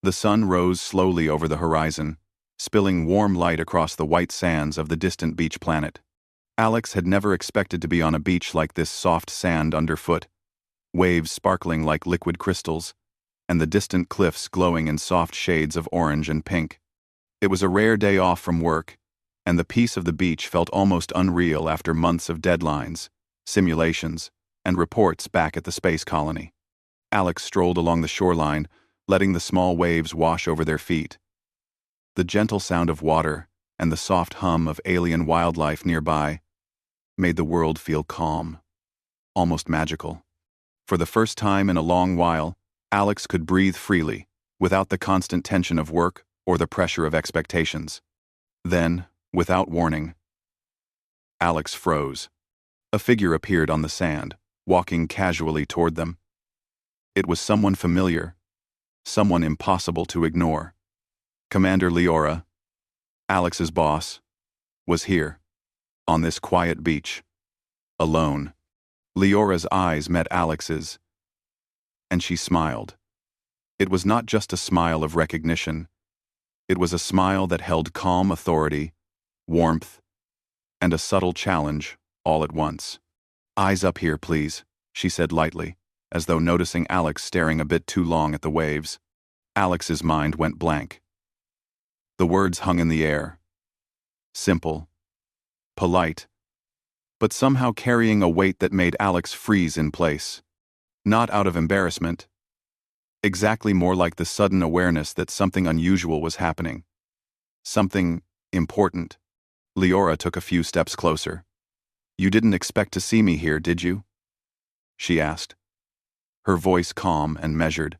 The sun rose slowly over the horizon, spilling warm light across the white sands of the distant beach planet. Alex had never expected to be on a beach like this, soft sand underfoot, waves sparkling like liquid crystals, and the distant cliffs glowing in soft shades of orange and pink. It was a rare day off from work, and the peace of the beach felt almost unreal after months of deadlines, simulations, and reports back at the space colony. Alex strolled along the shoreline, letting the small waves wash over their feet. The gentle sound of water and the soft hum of alien wildlife nearby made the world feel calm, almost magical. For the first time in a long while, Alex could breathe freely, without the constant tension of work or the pressure of expectations. Then, without warning, Alex froze. A figure appeared on the sand, walking casually toward them. It was someone familiar, someone impossible to ignore. Commander Leora, Alex's boss, was here, on this quiet beach, alone. Leora's eyes met Alex's, and she smiled. It was not just a smile of recognition. It was a smile that held calm authority, warmth, and a subtle challenge all at once. "Eyes up here, please," she said lightly, as though noticing Alex staring a bit too long at the waves. Alex's mind went blank. The words hung in the air. Simple, polite, but somehow carrying a weight that made Alex freeze in place. Not out of embarrassment. Exactly, more like the sudden awareness that something unusual was happening. Something important. Leora took a few steps closer. "You didn't expect to see me here, did you?" she asked, her voice calm and measured,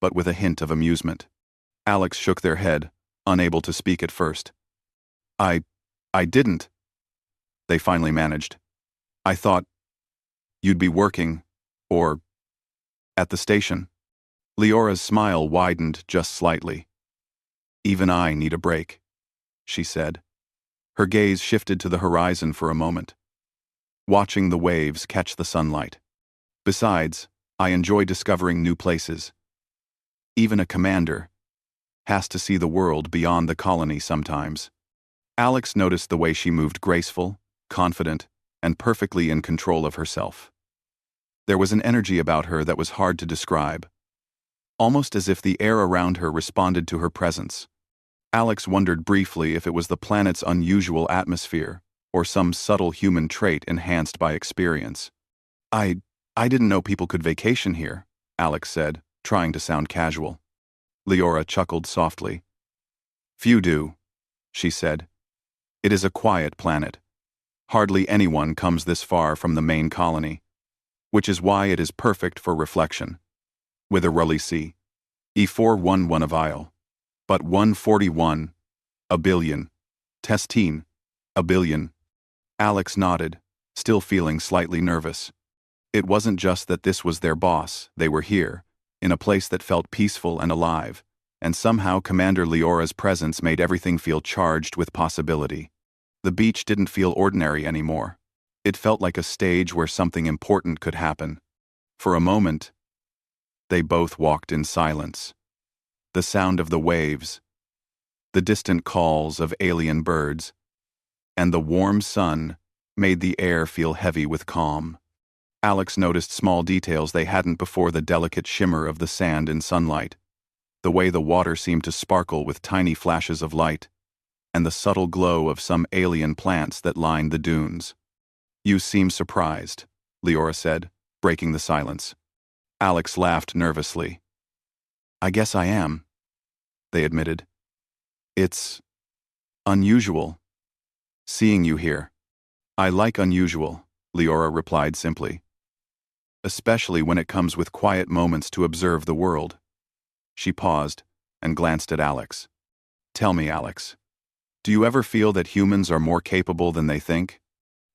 but with a hint of amusement. Alex shook their head, unable to speak at first. I didn't," they finally managed. "I thought you'd be working, or at the station." Leora's smile widened just slightly. "Even I need a break," she said. Her gaze shifted to the horizon for a moment, watching the waves catch the sunlight. "Besides, I enjoy discovering new places. Even a commander has to see the world beyond the colony sometimes." Alex noticed the way she moved, graceful, confident, and perfectly in control of herself. There was an energy about her that was hard to describe, almost as if the air around her responded to her presence. Alex wondered briefly if it was the planet's unusual atmosphere, or some subtle human trait enhanced by experience. I didn't know people could vacation here," Alex said, trying to sound casual. Leora chuckled softly. "Few do," she said. "It is a quiet planet. Hardly anyone comes this far from the main colony, which is why it is perfect for reflection. With a relici, E411 of Isle, but 141, a billion. Testine, a billion." Alex nodded, still feeling slightly nervous. It wasn't just that this was their boss, they were here, in a place that felt peaceful and alive, and somehow Commander Leora's presence made everything feel charged with possibility. The beach didn't feel ordinary anymore. It felt like a stage where something important could happen. For a moment, they both walked in silence. The sound of the waves, the distant calls of alien birds, and the warm sun made the air feel heavy with calm. Alex noticed small details they hadn't before: the delicate shimmer of the sand in sunlight, the way the water seemed to sparkle with tiny flashes of light, and the subtle glow of some alien plants that lined the dunes. "You seem surprised," Leora said, breaking the silence. Alex laughed nervously. "I guess I am," they admitted. "It's unusual, seeing you here." "I like unusual," Leora replied simply. "Especially when it comes with quiet moments to observe the world." She paused and glanced at Alex. "Tell me, Alex, do you ever feel that humans are more capable than they think?"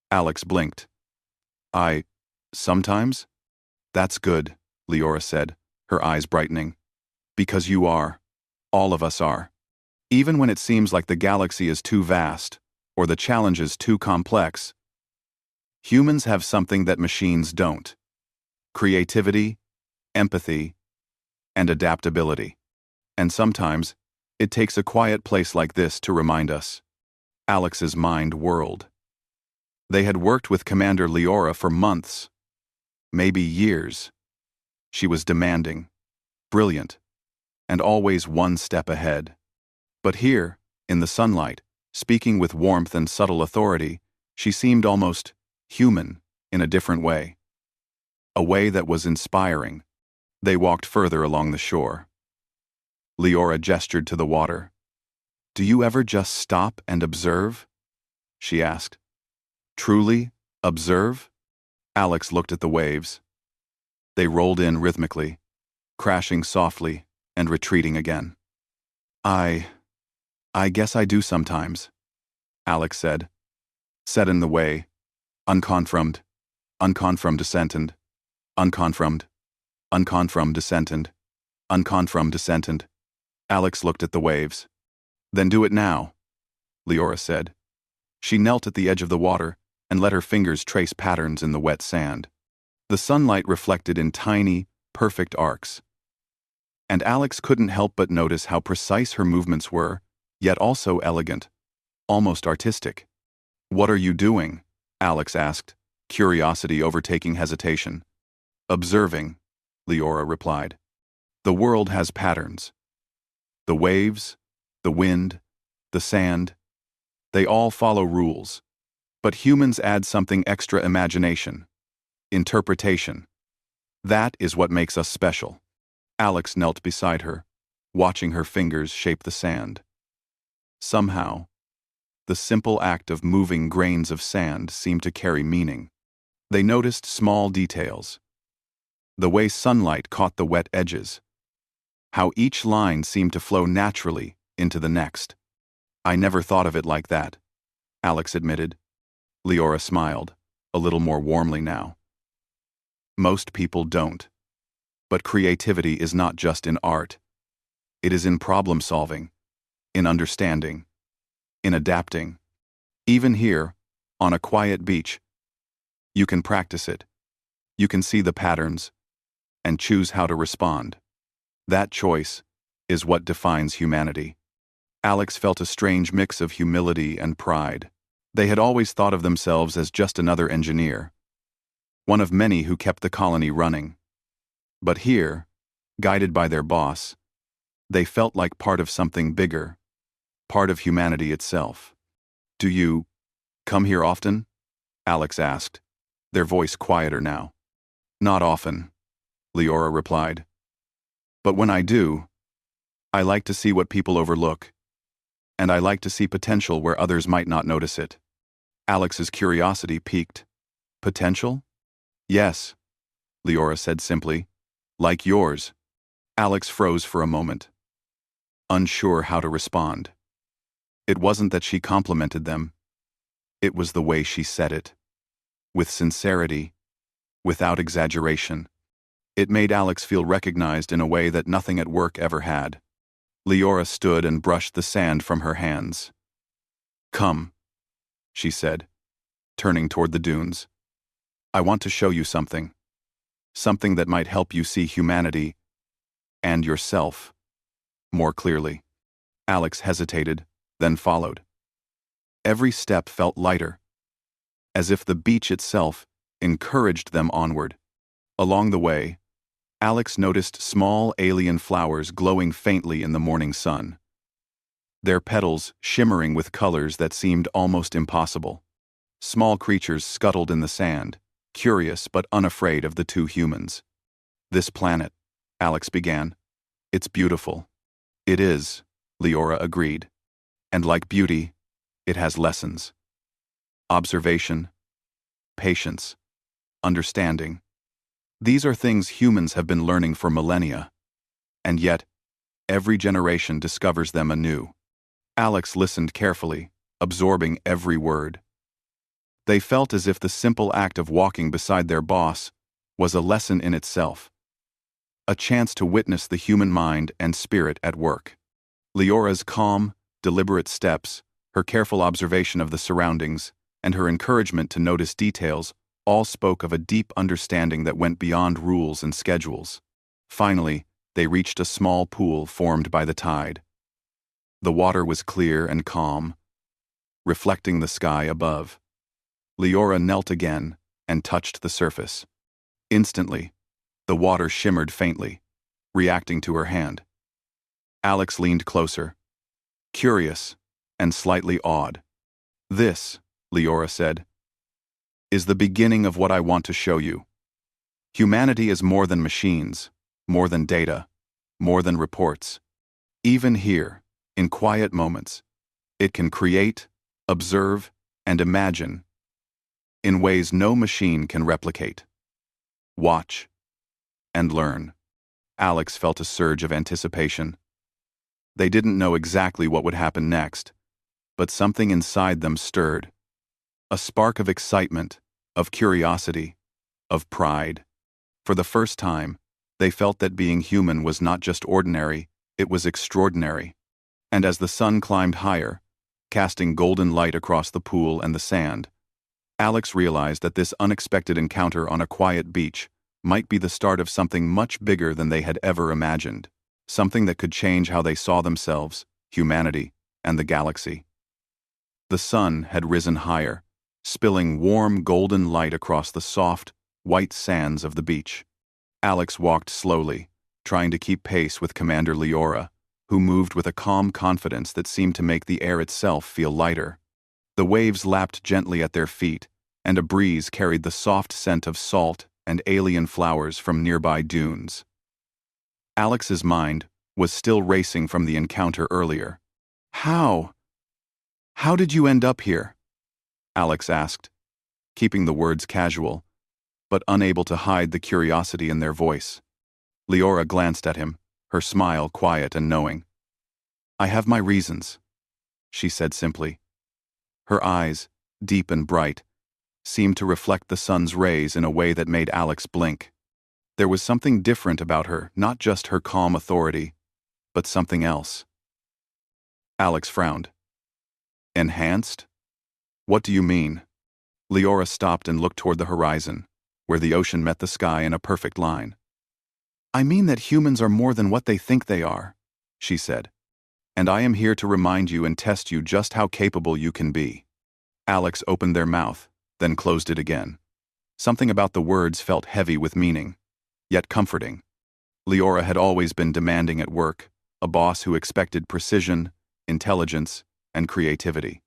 Alex blinked. Sometimes?" "That's good," Leora said, her eyes brightening. "Because you are. All of us are. Even when it seems like the galaxy is too vast, or the challenges too complex, humans have something that machines don't: creativity, empathy, and adaptability. And sometimes, it takes a quiet place like this to remind us. Alex's mind whirled. They had worked with Commander Leora for months, maybe years. She was demanding, brilliant, and always one step ahead. But here, in the sunlight, speaking with warmth and subtle authority, she seemed almost human in a different way. A way that was inspiring. They walked further along the shore. Leora gestured to the water. "Do you ever just stop and observe?" she asked. "Truly observe?" Alex looked at the waves. They rolled in rhythmically, crashing softly and retreating again. I guess I do sometimes," Alex said. Set in the way, unconfirmed descendant, unconfirmed descendant. Alex looked at the waves. "Then do it now," Leora said. She knelt at the edge of the water and let her fingers trace patterns in the wet sand. The sunlight reflected in tiny, perfect arcs. And Alex couldn't help but notice how precise her movements were, yet also elegant, almost artistic. "What are you doing?" Alex asked, curiosity overtaking hesitation. "Observing," Leora replied. "The world has patterns. The waves, the wind, the sand, they all follow rules. But humans add something extra: imagination, interpretation. That is what makes us special." Alex knelt beside her, watching her fingers shape the sand. Somehow, the simple act of moving grains of sand seemed to carry meaning. They noticed small details. The way sunlight caught the wet edges. How each line seemed to flow naturally into the next. "I never thought of it like that," Alex admitted. Leora smiled, a little more warmly now. "Most people don't. But creativity is not just in art. It is in problem solving, in understanding, in adapting. Even here, on a quiet beach, you can practice it. You can see the patterns and choose how to respond. That choice is what defines humanity." Alex felt a strange mix of humility and pride. They had always thought of themselves as just another engineer, one of many who kept the colony running. But here, guided by their boss, they felt like part of something bigger, part of humanity itself. "Do you come here often?" Alex asked, their voice quieter now. "Not often," Leora replied. "But when I do, I like to see what people overlook, and I like to see potential where others might not notice it." Alex's curiosity piqued. "Potential?" "Yes," Leora said simply. "Like yours." Alex froze for a moment, unsure how to respond. It wasn't that she complimented them. It was the way she said it. With sincerity, without exaggeration. It made Alex feel recognized in a way that nothing at work ever had. Leora stood and brushed the sand from her hands. "Come," she said, turning toward the dunes. "I want to show you something. Something that might help you see humanity and yourself more clearly." Alex hesitated, then followed. Every step felt lighter, as if the beach itself encouraged them onward. Along the way, Alex noticed small alien flowers glowing faintly in the morning sun, their petals shimmering with colors that seemed almost impossible. Small creatures scuttled in the sand, curious but unafraid of the two humans. "This planet," Alex began. "It's beautiful." "It is," Leora agreed. "And like beauty, it has lessons. Observation, patience, understanding. These are things humans have been learning for millennia. And yet, every generation discovers them anew." Alex listened carefully, absorbing every word. They felt as if the simple act of walking beside their boss was a lesson in itself, a chance to witness the human mind and spirit at work. Leora's calm, deliberate steps, her careful observation of the surroundings, and her encouragement to notice details all spoke of a deep understanding that went beyond rules and schedules. Finally, they reached a small pool formed by the tide. The water was clear and calm, reflecting the sky above. Leora knelt again and touched the surface. Instantly, the water shimmered faintly, reacting to her hand. Alex leaned closer, curious and slightly awed. "This," Leora said, "is the beginning of what I want to show you. Humanity is more than machines, more than data, more than reports. Even here, in quiet moments, it can create, observe, and imagine in ways no machine can replicate. Watch and learn." Alex felt a surge of anticipation. They didn't know exactly what would happen next, but something inside them stirred. A spark of excitement, of curiosity, of pride. For the first time, they felt that being human was not just ordinary, it was extraordinary. And as the sun climbed higher, casting golden light across the pool and the sand, Alex realized that this unexpected encounter on a quiet beach might be the start of something much bigger than they had ever imagined, something that could change how they saw themselves, humanity, and the galaxy. The sun had risen higher, spilling warm golden light across the soft, white sands of the beach. Alex walked slowly, trying to keep pace with Commander Leora, who moved with a calm confidence that seemed to make the air itself feel lighter. The waves lapped gently at their feet, and a breeze carried the soft scent of salt and alien flowers from nearby dunes. Alex's mind was still racing from the encounter earlier. How did you end up here?" Alex asked, keeping the words casual, but unable to hide the curiosity in their voice. Leora glanced at him, her smile quiet and knowing. "I have my reasons," she said simply. Her eyes, deep and bright, seemed to reflect the sun's rays in a way that made Alex blink. There was something different about her, not just her calm authority, but something else. Alex frowned. "Enhanced? What do you mean?" Leora stopped and looked toward the horizon, where the ocean met the sky in a perfect line. "I mean that humans are more than what they think they are," she said. "And I am here to remind you and test you just how capable you can be." Alex opened their mouth, then closed it again. Something about the words felt heavy with meaning, yet comforting. Leora had always been demanding at work, a boss who expected precision, intelligence, and creativity.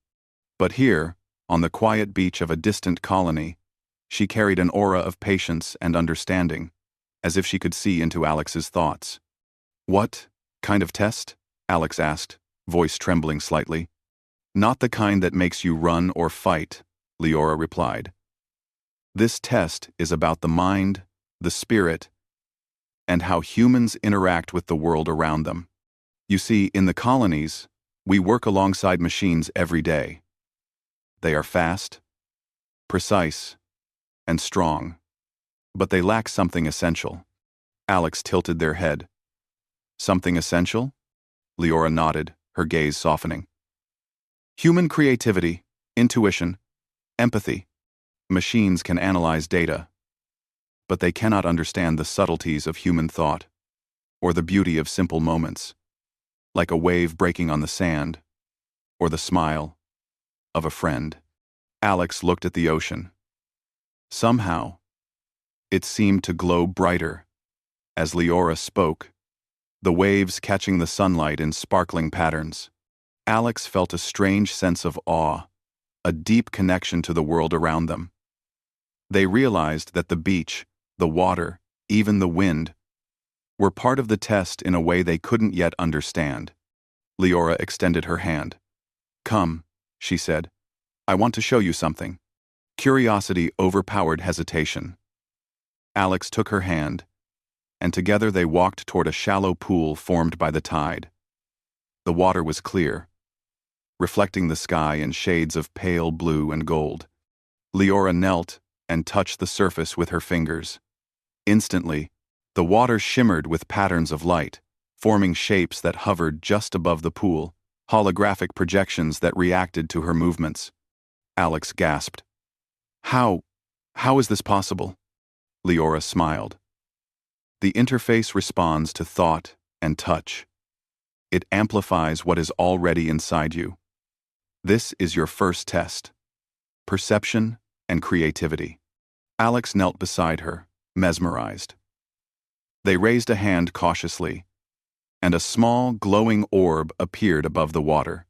But here, on the quiet beach of a distant colony, she carried an aura of patience and understanding, as if she could see into Alex's thoughts. "What kind of test?" Alex asked, voice trembling slightly. "Not the kind that makes you run or fight," Leora replied. "This test is about the mind, the spirit, and how humans interact with the world around them. You see, in the colonies, we work alongside machines every day. They are fast, precise, and strong, but they lack something essential." Alex tilted their head. "Something essential?" Leora nodded, her gaze softening. "Human creativity, intuition, empathy. Machines can analyze data, but they cannot understand the subtleties of human thought, or the beauty of simple moments, like a wave breaking on the sand, or the smile of a friend." Alex looked at the ocean. Somehow, it seemed to glow brighter. As Leora spoke, the waves catching the sunlight in sparkling patterns. Alex felt a strange sense of awe, a deep connection to the world around them. They realized that the beach, the water, even the wind, were part of the test in a way they couldn't yet understand. Leora extended her hand. "Come," she said. "I want to show you something." Curiosity overpowered hesitation. Alex took her hand, and together they walked toward a shallow pool formed by the tide. The water was clear, reflecting the sky in shades of pale blue and gold. Leora knelt and touched the surface with her fingers. Instantly, the water shimmered with patterns of light, forming shapes that hovered just above the pool, holographic projections that reacted to her movements. Alex gasped. How is this possible?" Leora smiled. The interface responds to thought and touch. It amplifies what is already inside you. This is your first test: perception and creativity. Alex knelt beside her, mesmerized. They raised a hand cautiously, and a small, glowing orb appeared above the water,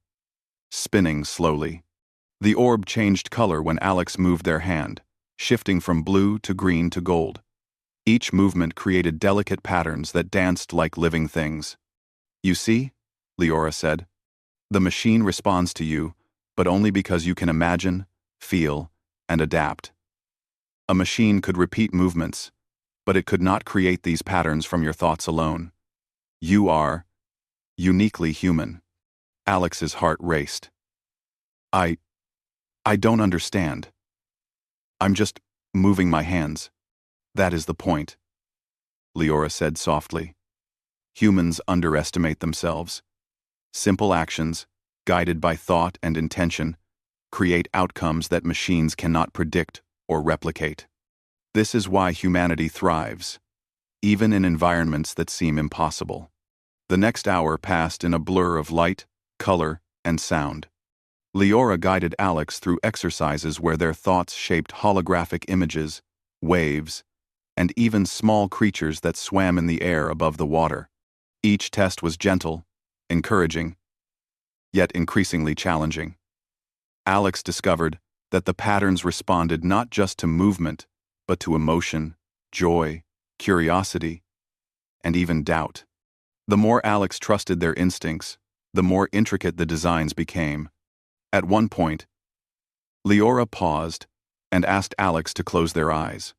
spinning slowly. The orb changed color when Alex moved their hand, shifting from blue to green to gold. Each movement created delicate patterns that danced like living things. "You see," Leora said, "the machine responds to you, but only because you can imagine, feel, and adapt. A machine could repeat movements, but it could not create these patterns from your thoughts alone. You are uniquely human." Alex's heart raced. I don't understand. I'm just moving my hands. That is the point," Leora said softly. "Humans underestimate themselves. Simple actions, guided by thought and intention, create outcomes that machines cannot predict or replicate. This is why humanity thrives, even in environments that seem impossible." The next hour passed in a blur of light, color, and sound. Leora guided Alex through exercises where their thoughts shaped holographic images, waves, and even small creatures that swam in the air above the water. Each test was gentle, encouraging, yet increasingly challenging. Alex discovered that the patterns responded not just to movement, but to emotion, joy, curiosity, and even doubt. The more Alex trusted their instincts, the more intricate the designs became. At one point, Leora paused and asked Alex to close their eyes.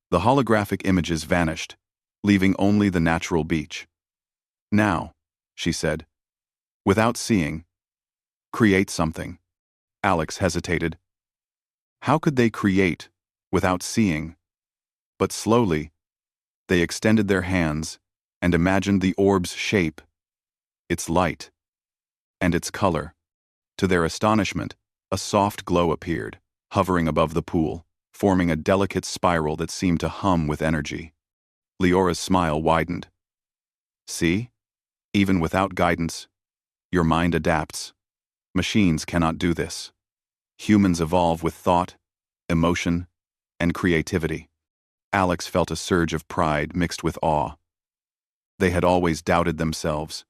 The holographic images vanished, leaving only the natural beach. "Now," she said, "without seeing, create something." Alex hesitated. How could they create without seeing? But slowly, they extended their hands and imagined the orb's shape, its light, and its color. To their astonishment, a soft glow appeared, hovering above the pool, forming a delicate spiral that seemed to hum with energy. Leora's smile widened. "See? Even without guidance, your mind adapts. Machines cannot do this. Humans evolve with thought, emotion, and creativity." Alex felt a surge of pride mixed with awe. They had always doubted themselves,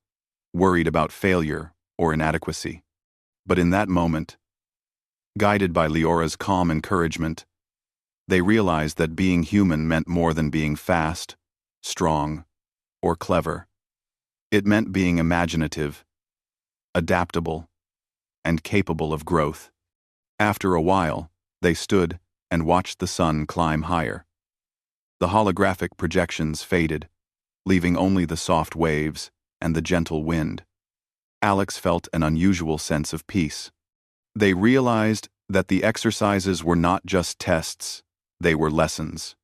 worried about failure or inadequacy. But in that moment, guided by Leora's calm encouragement, they realized that being human meant more than being fast, strong, or clever. It meant being imaginative, adaptable, and capable of growth. After a while, they stood and watched the sun climb higher. The holographic projections faded, leaving only the soft waves and the gentle wind. Alex felt an unusual sense of peace. They realized that the exercises were not just tests, they were lessons.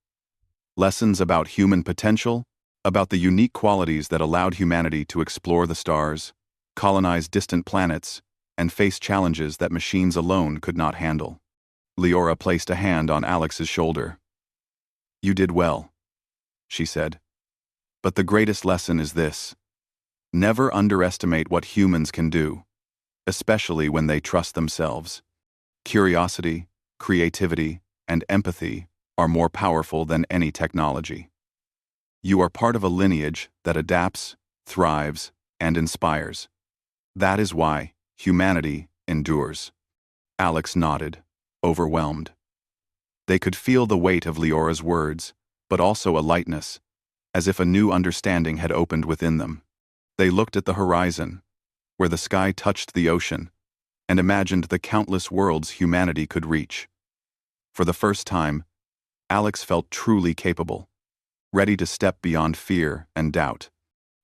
Lessons about human potential, about the unique qualities that allowed humanity to explore the stars, colonize distant planets, and face challenges that machines alone could not handle. Leora placed a hand on Alex's shoulder. "You did well," she said. "But the greatest lesson is this: never underestimate what humans can do, especially when they trust themselves. Curiosity, creativity, and empathy are more powerful than any technology. You are part of a lineage that adapts, thrives, and inspires. That is why humanity endures." Alex nodded, overwhelmed. They could feel the weight of Leora's words, but also a lightness, as if a new understanding had opened within them. They looked at the horizon, where the sky touched the ocean, and imagined the countless worlds humanity could reach. For the first time, Alex felt truly capable, ready to step beyond fear and doubt.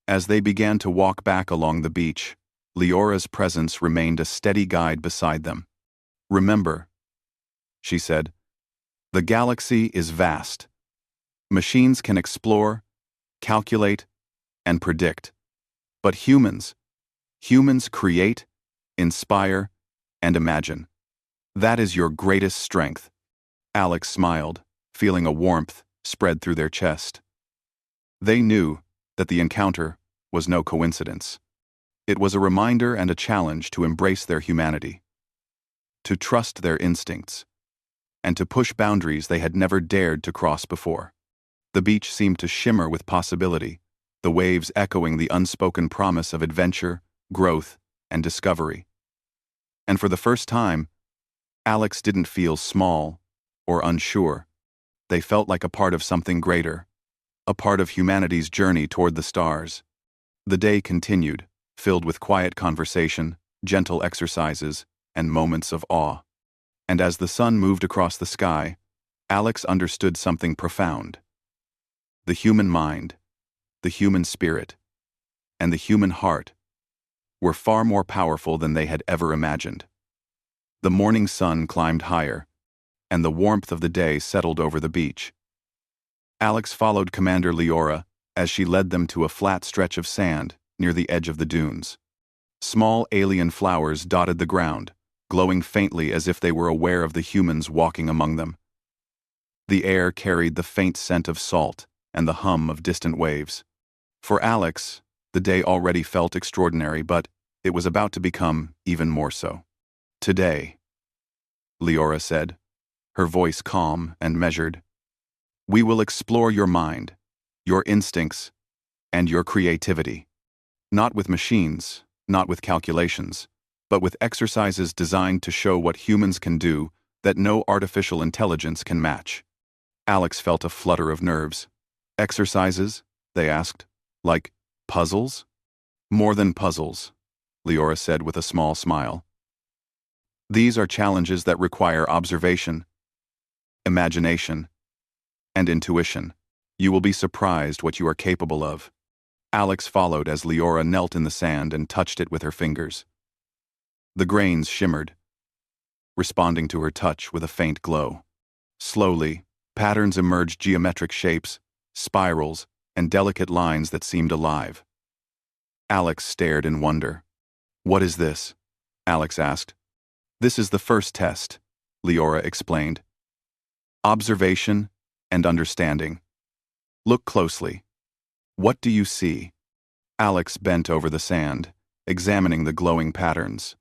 As they began to walk back along the beach, Leora's presence remained a steady guide beside them. "Remember," she said, "the galaxy is vast. Machines can explore, calculate, and predict. But humans create, inspire, and imagine. That is your greatest strength." Alex smiled, feeling a warmth spread through their chest. They knew that the encounter was no coincidence. It was a reminder and a challenge to embrace their humanity, to trust their instincts, and to push boundaries they had never dared to cross before. The beach seemed to shimmer with possibility, the waves echoing the unspoken promise of adventure, growth, and discovery. And for the first time, Alex didn't feel small or unsure. They felt like a part of something greater, a part of humanity's journey toward the stars. The day continued, filled with quiet conversation, gentle exercises, and moments of awe. And as the sun moved across the sky, Alex understood something profound. The human mind, the human spirit, and the human heart were far more powerful than they had ever imagined. The morning sun climbed higher, and the warmth of the day settled over the beach. Alex followed Commander Leora as she led them to a flat stretch of sand near the edge of the dunes. Small alien flowers dotted the ground, glowing faintly as if they were aware of the humans walking among them. The air carried the faint scent of salt and the hum of distant waves. For Alex, the day already felt extraordinary, but it was about to become even more so. "Today," Leora said, her voice calm and measured, "we will explore your mind, your instincts, and your creativity. Not with machines, not with calculations, but with exercises designed to show what humans can do that no artificial intelligence can match." Alex felt a flutter of nerves. "Exercises?" they asked. "Like puzzles?" "More than puzzles," Leora said with a small smile. "These are challenges that require observation, imagination, and intuition. You will be surprised what you are capable of." Alex followed as Leora knelt in the sand and touched it with her fingers. The grains shimmered, responding to her touch with a faint glow. Slowly, patterns emerged: geometric shapes, spirals, and delicate lines that seemed alive. Alex stared in wonder. "What is this?" Alex asked. "This is the first test," Leora explained. "Observation and understanding. Look closely. What do you see?" Alex bent over the sand, examining the glowing patterns.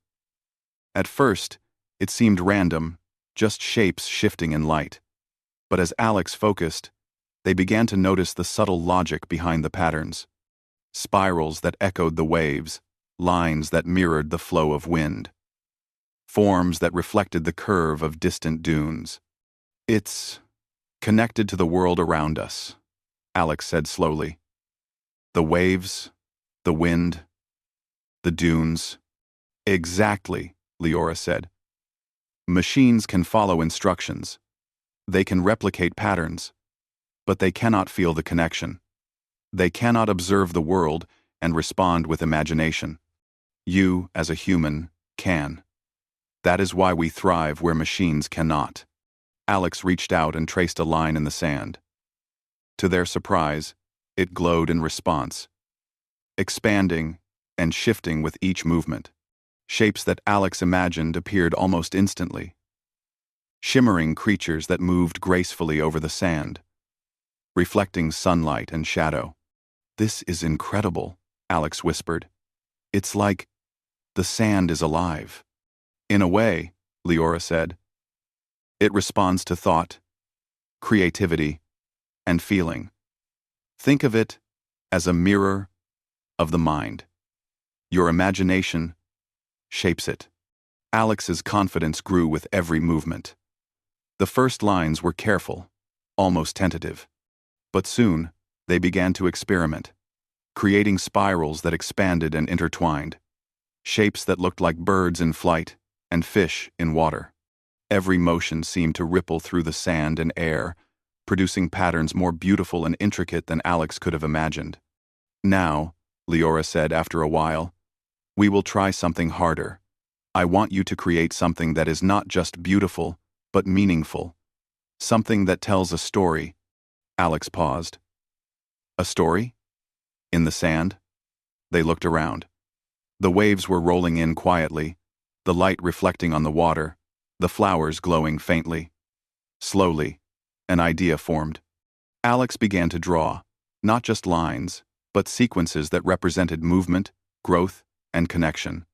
At first, it seemed random, just shapes shifting in light. But as Alex focused, they began to notice the subtle logic behind the patterns. Spirals that echoed the waves, lines that mirrored the flow of wind, forms that reflected the curve of distant dunes. "It's connected to the world around us," Alex said slowly. "The waves, the wind, the dunes." "Exactly," Leora said. "Machines can follow instructions. They can replicate patterns, but they cannot feel the connection. They cannot observe the world and respond with imagination. You, as a human, can. That is why we thrive where machines cannot." Alex reached out and traced a line in the sand. To their surprise, it glowed in response, expanding and shifting with each movement. Shapes that Alex imagined appeared almost instantly. Shimmering creatures that moved gracefully over the sand, reflecting sunlight and shadow. "This is incredible," Alex whispered. "It's like the sand is alive." "In a way," Leora said. "It responds to thought, creativity, and feeling. Think of it as a mirror of the mind. Your imagination shapes it." Alex's confidence grew with every movement. The first lines were careful, almost tentative. But soon, they began to experiment, creating spirals that expanded and intertwined, shapes that looked like birds in flight and fish in water. Every motion seemed to ripple through the sand and air, producing patterns more beautiful and intricate than Alex could have imagined. "Now," Leora said after a while, "we will try something harder. I want you to create something that is not just beautiful, but meaningful. Something that tells a story." Alex paused. "A story? In the sand?" They looked around. The waves were rolling in quietly, the light reflecting on the water, the flowers glowing faintly. Slowly, an idea formed. Alex began to draw, Not just lines, but sequences that represented movement, growth, and connection.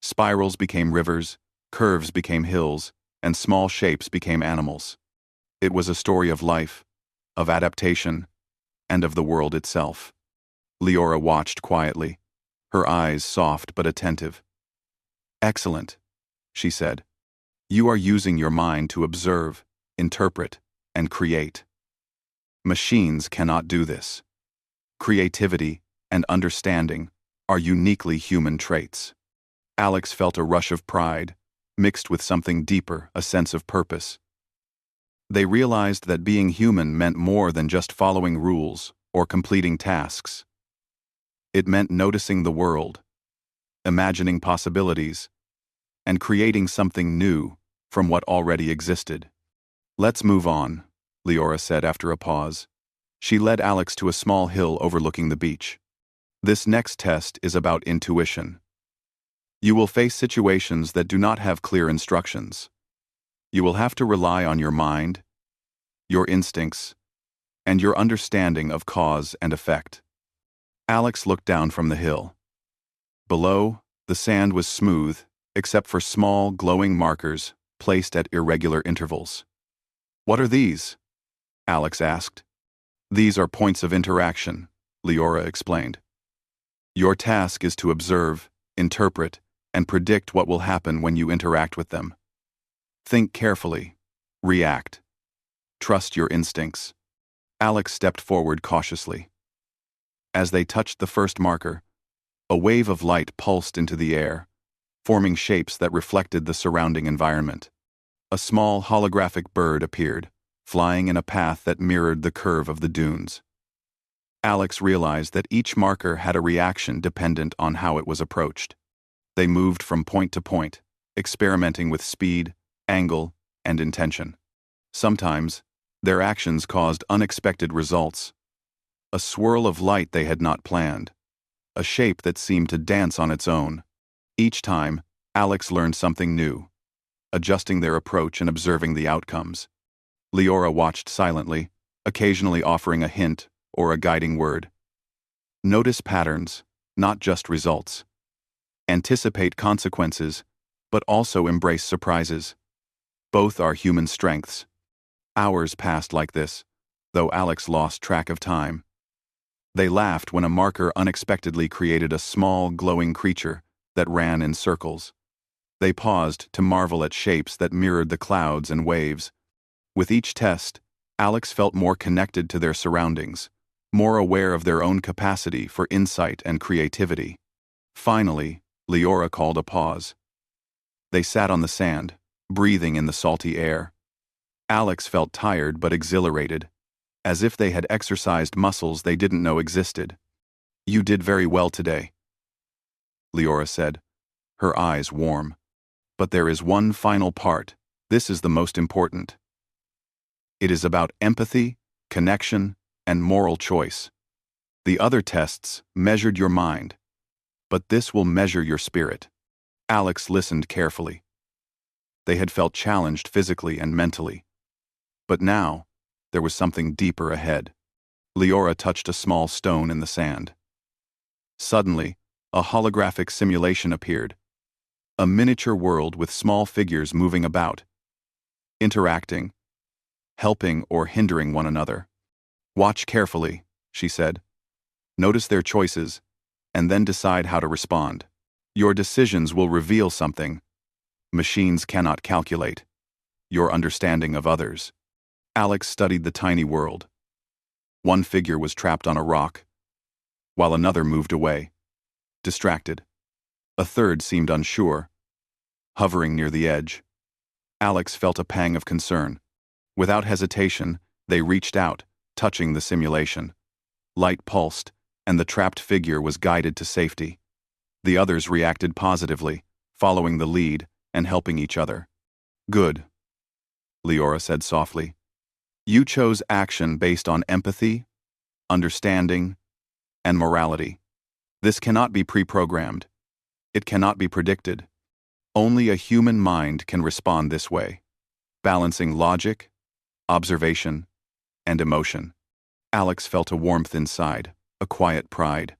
Spirals became rivers, curves became hills, and small shapes became animals. It was a story of life, of adaptation, and of the world itself. Leora watched quietly, her eyes soft but attentive. "Excellent," she said. "You are using your mind to observe, interpret, and create. Machines cannot do this. Creativity and understanding are uniquely human traits." Alex felt a rush of pride, mixed with something deeper, a sense of purpose. They realized that being human meant more than just following rules or completing tasks. It meant noticing the world, imagining possibilities, and creating something new from what already existed. "Let's move on," Leora said after a pause. She led Alex to a small hill overlooking the beach. "This next test is about intuition. You will face situations that do not have clear instructions. You will have to rely on your mind, your instincts, and your understanding of cause and effect." Alex looked down from the hill. Below, the sand was smooth, except for small, glowing markers placed at irregular intervals. "What are these?" Alex asked. "These are points of interaction," Leora explained. "Your task is to observe, interpret, and predict what will happen when you interact with them. Think carefully. React. Trust your instincts." Alex stepped forward cautiously. As they touched the first marker, a wave of light pulsed into the air, forming shapes that reflected the surrounding environment. A small holographic bird appeared, flying in a path that mirrored the curve of the dunes. Alex realized that each marker had a reaction dependent on how it was approached. They moved from point to point, experimenting with speed, angle, and intention. Sometimes, their actions caused unexpected results. A swirl of light they had not planned. A shape that seemed to dance on its own. Each time, Alex learned something new, adjusting their approach and observing the outcomes. Leora watched silently, occasionally offering a hint or a guiding word. Notice patterns, not just results. Anticipate consequences, but also embrace surprises. Both are human strengths. Hours passed like this, though Alex lost track of time. They laughed when a marker unexpectedly created a small, glowing creature that ran in circles. They paused to marvel at shapes that mirrored the clouds and waves. With each test, Alex felt more connected to their surroundings, more aware of their own capacity for insight and creativity. Finally, Leora called a pause. They sat on the sand, breathing in the salty air. Alex felt tired but exhilarated, as if they had exercised muscles they didn't know existed. "You did very well today," Leora said, her eyes warm. "But there is one final part. This is the most important. It is about empathy, connection, and moral choice. The other tests measured your mind, but this will measure your spirit." Alex listened carefully. They had felt challenged physically and mentally. But now, there was something deeper ahead. Leora touched a small stone in the sand. Suddenly, a holographic simulation appeared. A miniature world with small figures moving about, interacting, helping or hindering one another. "Watch carefully," she said. "Notice their choices, and then decide how to respond. Your decisions will reveal something machines cannot calculate: your understanding of others." Alex studied the tiny world. One figure was trapped on a rock, while another moved away, distracted. A third seemed unsure, hovering near the edge. Alex felt a pang of concern. Without hesitation, they reached out, touching the simulation. Light pulsed, and the trapped figure was guided to safety. The others reacted positively, following the lead and helping each other. "Good," Leora said softly. "You chose action based on empathy, understanding, and morality. This cannot be pre-programmed. It cannot be predicted. Only a human mind can respond this way, balancing logic, observation, and emotion." Alex felt a warmth inside, a quiet pride.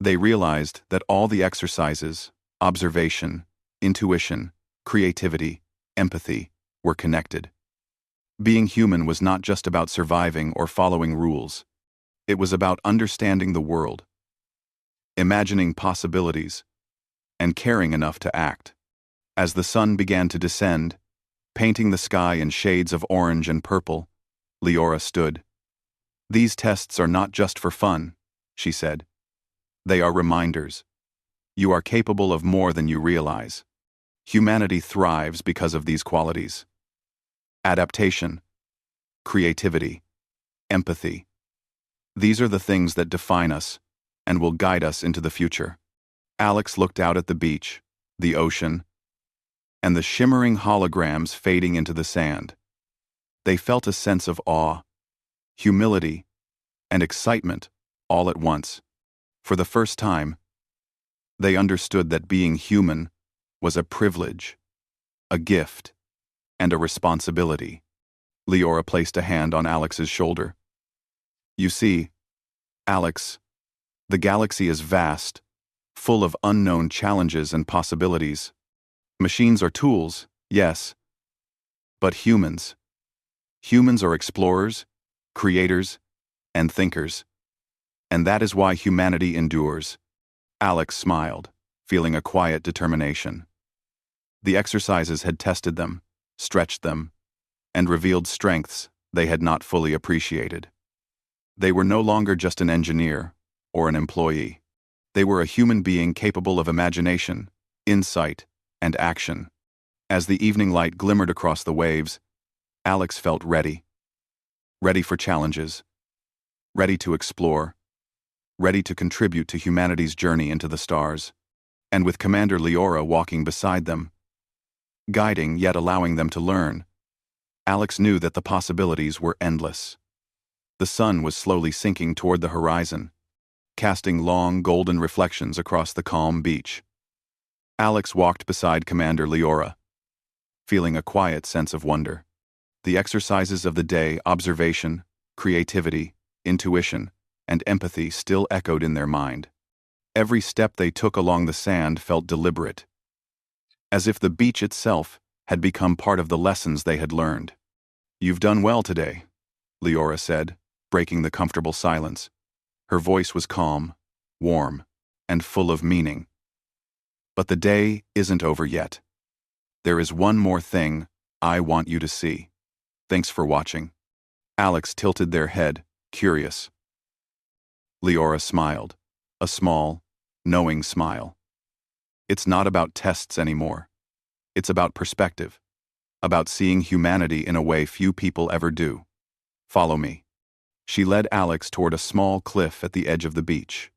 They realized that all the exercises, observation, intuition, creativity, empathy, were connected. Being human was not just about surviving or following rules. It was about understanding the world, imagining possibilities, and caring enough to act. As the sun began to descend, painting the sky in shades of orange and purple, Leora stood. "These tests are not just for fun," she said. "They are reminders. You are capable of more than you realize. Humanity thrives because of these qualities. Adaptation, creativity, empathy. These are the things that define us and will guide us into the future." Alex looked out at the beach, the ocean, and the shimmering holograms fading into the sand. They felt a sense of awe, humility, and excitement all at once. For the first time, they understood that being human was a privilege, a gift, and a responsibility. Leora placed a hand on Alex's shoulder. "You see, Alex, the galaxy is vast, full of unknown challenges and possibilities. Machines are tools, yes, but humans are explorers, creators, and thinkers. And that is why humanity endures." Alex smiled, feeling a quiet determination. The exercises had tested them, stretched them, and revealed strengths they had not fully appreciated. They were no longer just an engineer or an employee. They were a human being capable of imagination, insight, and action. As the evening light glimmered across the waves, Alex felt ready. Ready for challenges. Ready to explore. Ready to contribute to humanity's journey into the stars. And with Commander Leora walking beside them, guiding yet allowing them to learn, Alex knew that the possibilities were endless. The sun was slowly sinking toward the horizon, casting long golden reflections across the calm beach. Alex walked beside Commander Leora, feeling a quiet sense of wonder. The exercises of the day, observation, creativity, intuition, and empathy still echoed in their mind. Every step they took along the sand felt deliberate, as if the beach itself had become part of the lessons they had learned. "You've done well today," Leora said, breaking the comfortable silence. Her voice was calm, warm, and full of meaning. "But the day isn't over yet. There is one more thing I want you to see. Thanks for watching." Alex tilted their head, curious. Leora smiled, a small, knowing smile. "It's not about tests anymore. It's about perspective, about seeing humanity in a way few people ever do. Follow me." She led Alex toward a small cliff at the edge of the beach.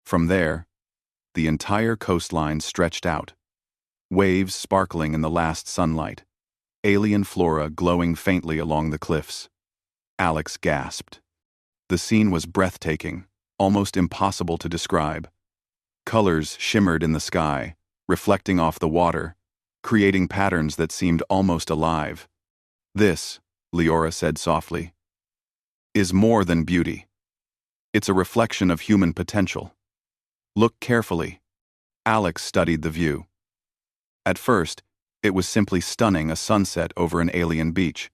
From there, the entire coastline stretched out, waves sparkling in the last sunlight, alien flora glowing faintly along the cliffs. Alex gasped. The scene was breathtaking, almost impossible to describe. Colors shimmered in the sky, reflecting off the water, creating patterns that seemed almost alive. "This," Leora said softly, "is more than beauty. It's a reflection of human potential. Look carefully." Alex studied the view. At first, it was simply stunning, a sunset over an alien beach.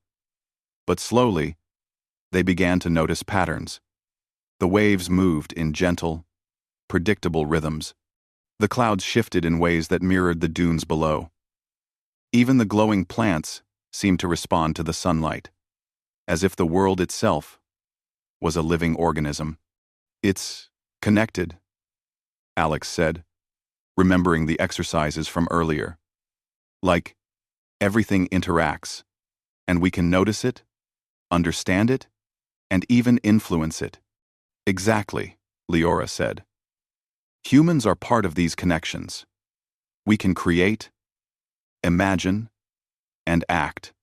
But slowly, they began to notice patterns. The waves moved in gentle, predictable rhythms. The clouds shifted in ways that mirrored the dunes below. Even the glowing plants seemed to respond to the sunlight, as if the world itself was a living organism. "It's connected," Alex said, remembering the exercises from earlier. "Like, everything interacts, and we can notice it, understand it, and even influence it." "Exactly," Leora said. "Humans are part of these connections. We can create, imagine, and act.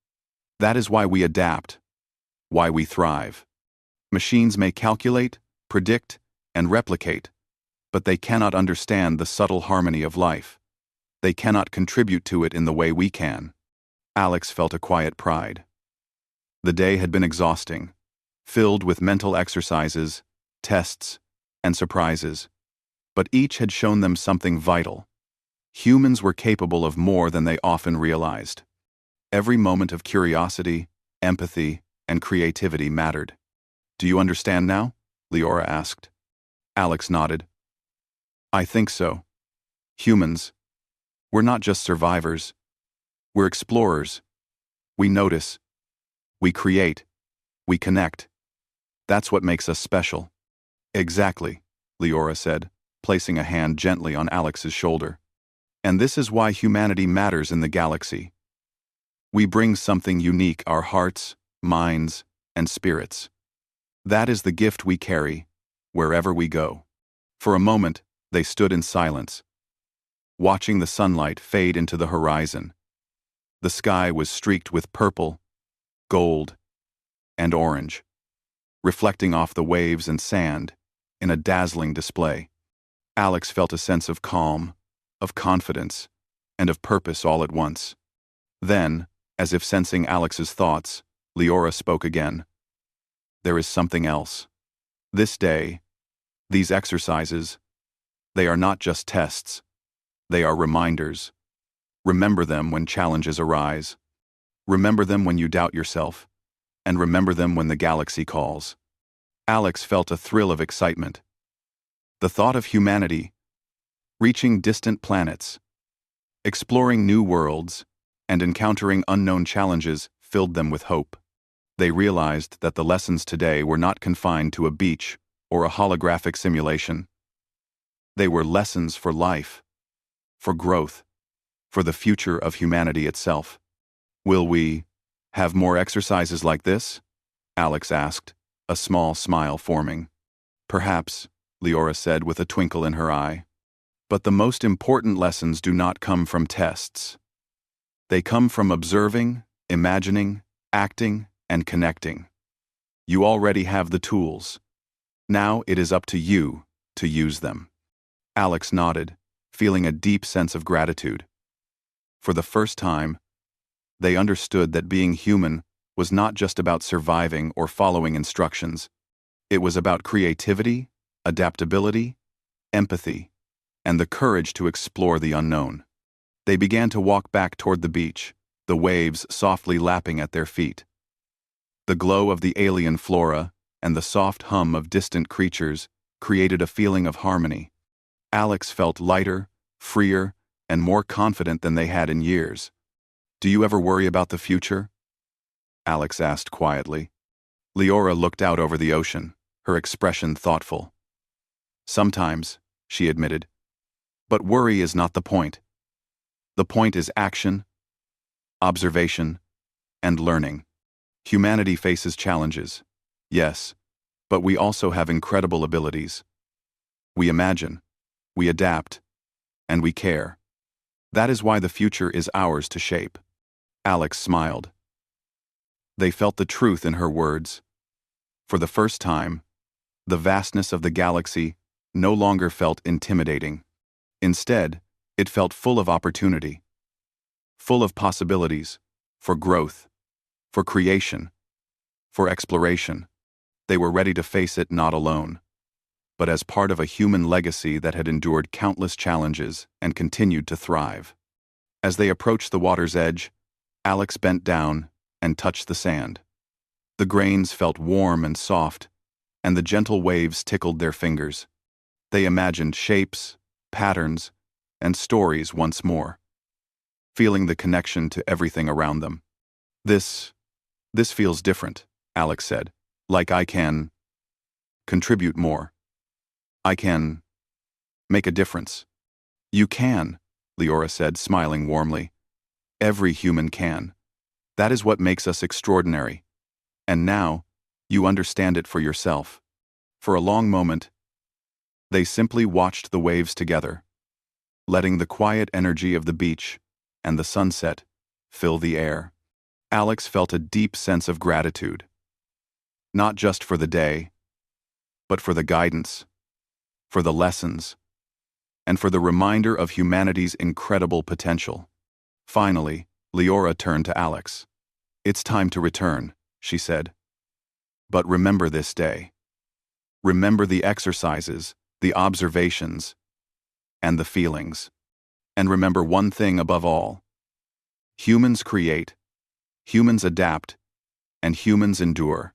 That is why we adapt, why we thrive. Machines may calculate, predict, and replicate, but they cannot understand the subtle harmony of life. They cannot contribute to it in the way we can." Alex felt a quiet pride. The day had been exhausting, filled with mental exercises, tests, and surprises. But each had shown them something vital. Humans were capable of more than they often realized. Every moment of curiosity, empathy, and creativity mattered. "Do you understand now?" Leora asked. Alex nodded. "I think so. Humans, we're not just survivors. We're explorers. We notice. We create. We connect. That's what makes us special." "Exactly," Leora said, placing a hand gently on Alex's shoulder. "And this is why humanity matters in the galaxy. We bring something unique, our hearts, minds, and spirits. That is the gift we carry, wherever we go." For a moment, they stood in silence, watching the sunlight fade into the horizon. The sky was streaked with purple, gold, and orange, reflecting off the waves and sand in a dazzling display. Alex felt a sense of calm, of confidence, and of purpose all at once. Then, as if sensing Alex's thoughts, Leora spoke again. "There is something else. This day, these exercises, they are not just tests. They are reminders. Remember them when challenges arise. Remember them when you doubt yourself. And remember them when the galaxy calls." Alex felt a thrill of excitement. The thought of humanity, reaching distant planets, exploring new worlds, and encountering unknown challenges filled them with hope. They realized that the lessons today were not confined to a beach or a holographic simulation. They were lessons for life, for growth, for the future of humanity itself. "Will we have more exercises like this?" Alex asked, a small smile forming. "Perhaps," Leora said with a twinkle in her eye. "But the most important lessons do not come from tests. They come from observing, imagining, acting, and connecting. You already have the tools. Now it is up to you to use them." Alex nodded, feeling a deep sense of gratitude. For the first time, they understood that being human was not just about surviving or following instructions. It was about creativity, adaptability, empathy, and the courage to explore the unknown. They began to walk back toward the beach, the waves softly lapping at their feet. The glow of the alien flora and the soft hum of distant creatures created a feeling of harmony. Alex felt lighter, freer, and more confident than they had in years. "Do you ever worry about the future?" Alex asked quietly. Leora looked out over the ocean, her expression thoughtful. "Sometimes," she admitted. "But worry is not the point. The point is action, observation, and learning. Humanity faces challenges, yes, but we also have incredible abilities. We imagine, we adapt, and we care. That is why the future is ours to shape." Alex smiled. They felt the truth in her words. For the first time, the vastness of the galaxy no longer felt intimidating. Instead, it felt full of opportunity, full of possibilities, for growth, for creation, for exploration. They were ready to face it not alone, but as part of a human legacy that had endured countless challenges and continued to thrive. As they approached the water's edge, Alex bent down and touched the sand. The grains felt warm and soft, and the gentle waves tickled their fingers. They imagined shapes, patterns, and stories once more, feeling the connection to everything around them. This feels different," Alex said. "Like I can contribute more. I can make a difference." "You can," Leora said, smiling warmly. "Every human can. That is what makes us extraordinary. And now, you understand it for yourself." For a long moment, they simply watched the waves together, letting the quiet energy of the beach and the sunset fill the air. Alex felt a deep sense of gratitude, not just for the day, but for the guidance, for the lessons, and for the reminder of humanity's incredible potential. Finally, Leora turned to Alex. "It's time to return," she said. But remember this day. Remember the exercises, the observations, and the feelings. And remember one thing above all. Humans create, humans adapt, and humans endure.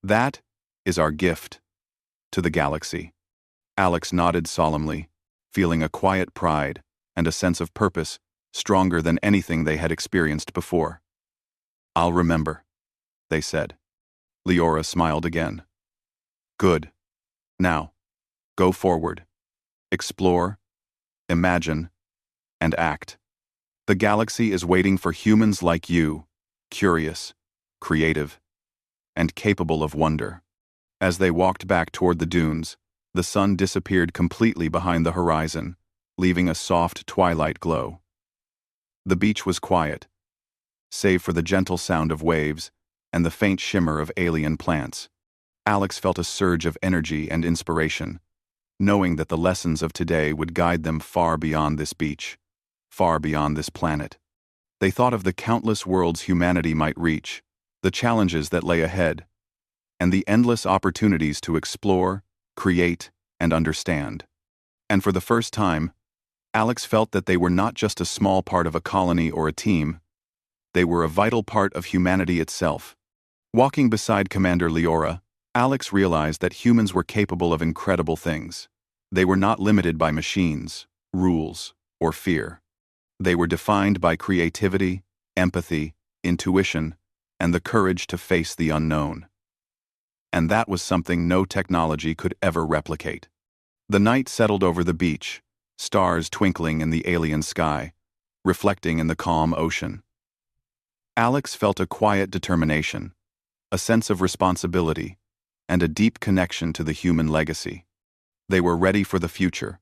That is our gift to the galaxy. Alex nodded solemnly, feeling a quiet pride and a sense of purpose stronger than anything they had experienced before. "I'll remember," they said. Leora smiled again. "Good. Now, go forward. Explore, imagine, and act. The galaxy is waiting for humans like you, curious, creative, and capable of wonder." As they walked back toward the dunes, the sun disappeared completely behind the horizon, leaving a soft twilight glow. The beach was quiet, save for the gentle sound of waves and the faint shimmer of alien plants. Alex felt a surge of energy and inspiration, knowing that the lessons of today would guide them far beyond this beach, far beyond this planet. They thought of the countless worlds humanity might reach, the challenges that lay ahead, and the endless opportunities to explore, create, and understand. And for the first time, Alex felt that they were not just a small part of a colony or a team, they were a vital part of humanity itself. Walking beside Commander Leora, Alex realized that humans were capable of incredible things. They were not limited by machines, rules, or fear. They were defined by creativity, empathy, intuition, and the courage to face the unknown. And that was something no technology could ever replicate. The night settled over the beach, stars twinkling in the alien sky, reflecting in the calm ocean. Alex felt a quiet determination, a sense of responsibility, and a deep connection to the human legacy. They were ready for the future,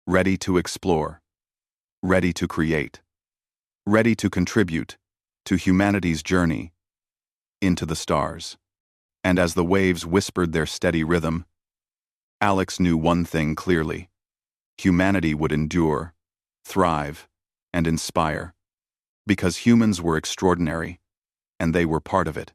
ready to explore, ready to create, ready to contribute to humanity's journey into the stars. And as the waves whispered their steady rhythm, Alex knew one thing clearly: humanity would endure, thrive, and inspire, because humans were extraordinary, and they were part of it.